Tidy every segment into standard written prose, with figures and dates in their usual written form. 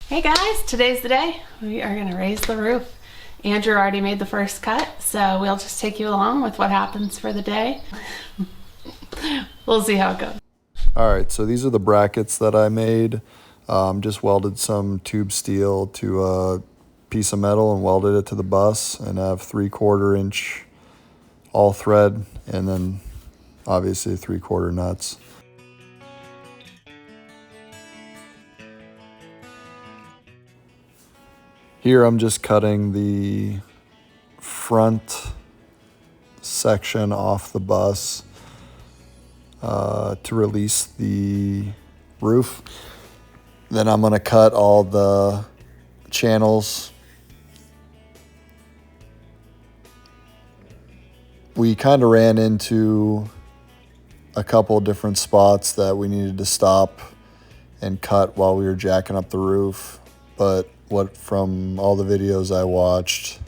Hey guys, today's the day. We are gonna raise the roof. Andrew already made the first cut, so we'll just take you along with what happens for the day. We'll see how it goes. All right, so these are the brackets that I made. Just welded some tube steel to a piece of metal and welded it to the bus, and I have 3/4 inch all thread, and then obviously 3/4 nuts. Here I'm just cutting the front section off the bus to release the roof. Then I'm going to cut all the channels. We kind of ran into a couple different spots that we needed to stop and cut while we were jacking up the roof, but from all the videos I watched,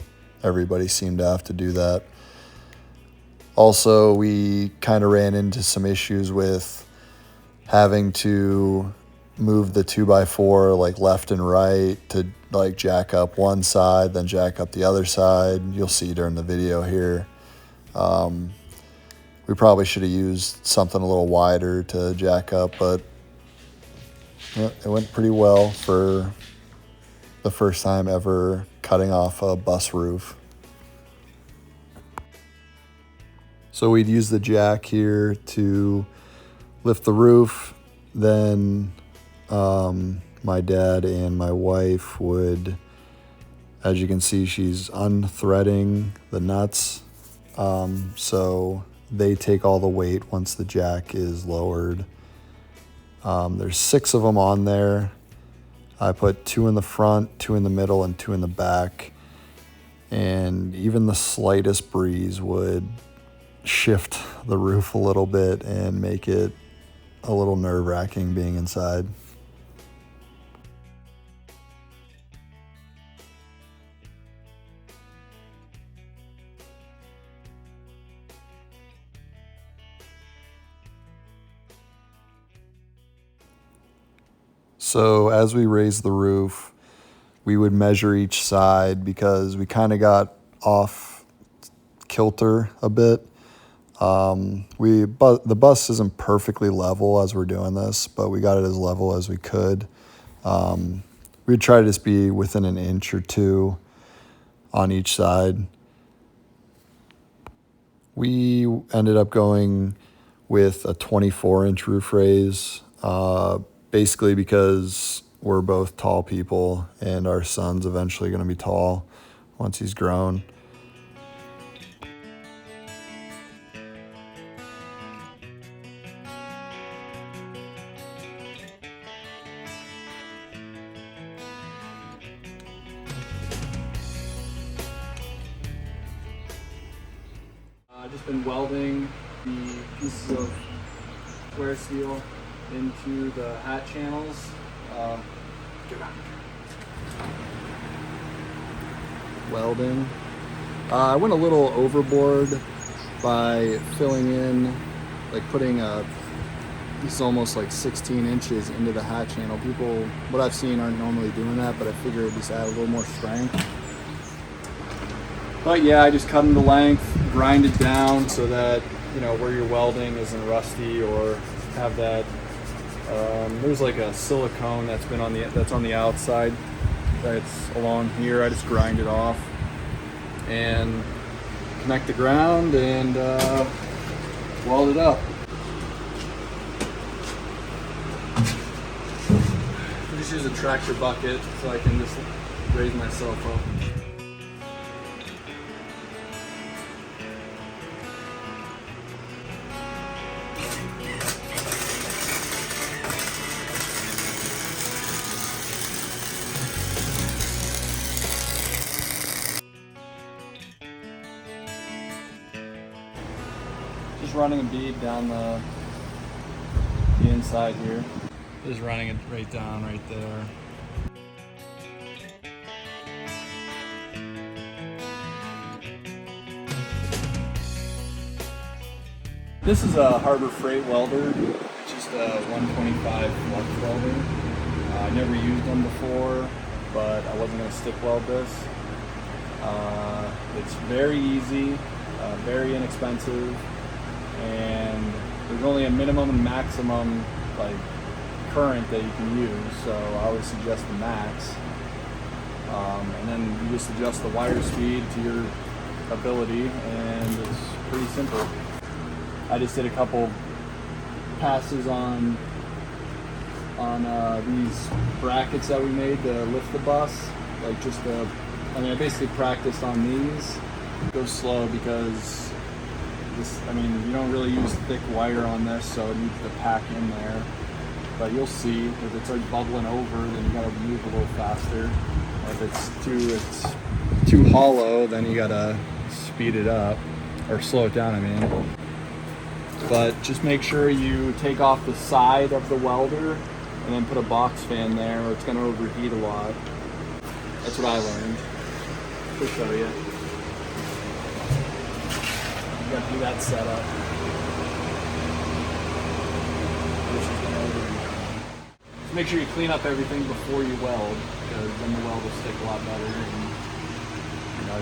everybody seemed to have to do that. Also, we kind of ran into some issues with having to move the 2x4 like left and right to like jack up one side, then jack up the other side. You'll see during the video here. We probably should have used something a little wider to jack up, but it went pretty well for the first time ever cutting off a bus roof. So we'd use the jack here to lift the roof. Then my dad and my wife would, as you can see, she's unthreading the nuts. So they take all the weight once the jack is lowered. There's 6 of them on there. I put 2 in the front, 2 in the middle, and 2 in the back. And even the slightest breeze would shift the roof a little bit and make it a little nerve-wracking being inside. So as we raised the roof, we would measure each side because we kind of got off kilter a bit. The bus isn't perfectly level as we're doing this, but we got it as level as we could. We'd try to just be within an inch or 2 on each side. We ended up going with a 24-inch roof raise, basically because we're both tall people and our son's eventually going to be tall once he's grown. I've just been welding the pieces of square steel into the hat channels. Welding. I went a little overboard by filling in, like putting this is almost like 16 inches into the hat channel. People, what I've seen, aren't normally doing that, but I figured it'd just add a little more strength. But yeah, I just cut them to length, grind it down so that, you know, where you're welding isn't rusty or have that. There's like a silicone that's on the outside that's along here. I just grind it off and connect the ground and weld it up. I just use a tractor bucket so I can just raise myself up. Just running a bead down the inside here. Just running it right down right there. This is a Harbor Freight welder. It's just a 125 flux welder. I never used them before. wasn't going to stick weld this. It's very easy, very inexpensive, and there's only a minimum and maximum like current that you can use, so I always suggest the max. And then you just adjust the wire speed to your ability, and it's pretty simple. I just did a couple passes on these brackets that we made to lift the bus, like I basically practiced on these. Go slow because you don't really use thick wire on this, so it needs to pack in there. But you'll see if it starts bubbling over, then you gotta move a little faster. If it's too hollow, then you gotta speed it up or slow it down. But just make sure you take off the side of the welder and then put a box fan there, or it's gonna overheat a lot. That's what I learned. I'll show you. You gotta do that setup. This is gonna overheat. So make sure you clean up everything before you weld, because then the weld will stick a lot better, and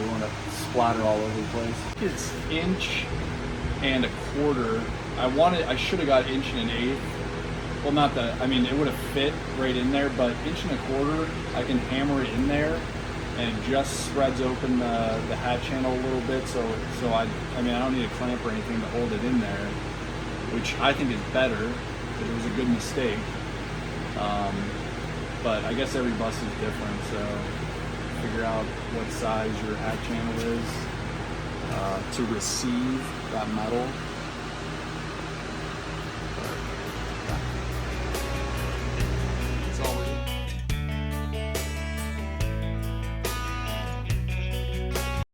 you want to splatter all over the place. It's 1.25 inches. I should have got 1.125 inches. Well, not that, it would have fit right in there, but 1.25 inches, I can hammer it in there, and it just spreads open the hat channel a little bit, so I don't need a clamp or anything to hold it in there, which I think is better, because it was a good mistake. But I guess every bus is different, so figure out what size your hat channel is to receive that metal.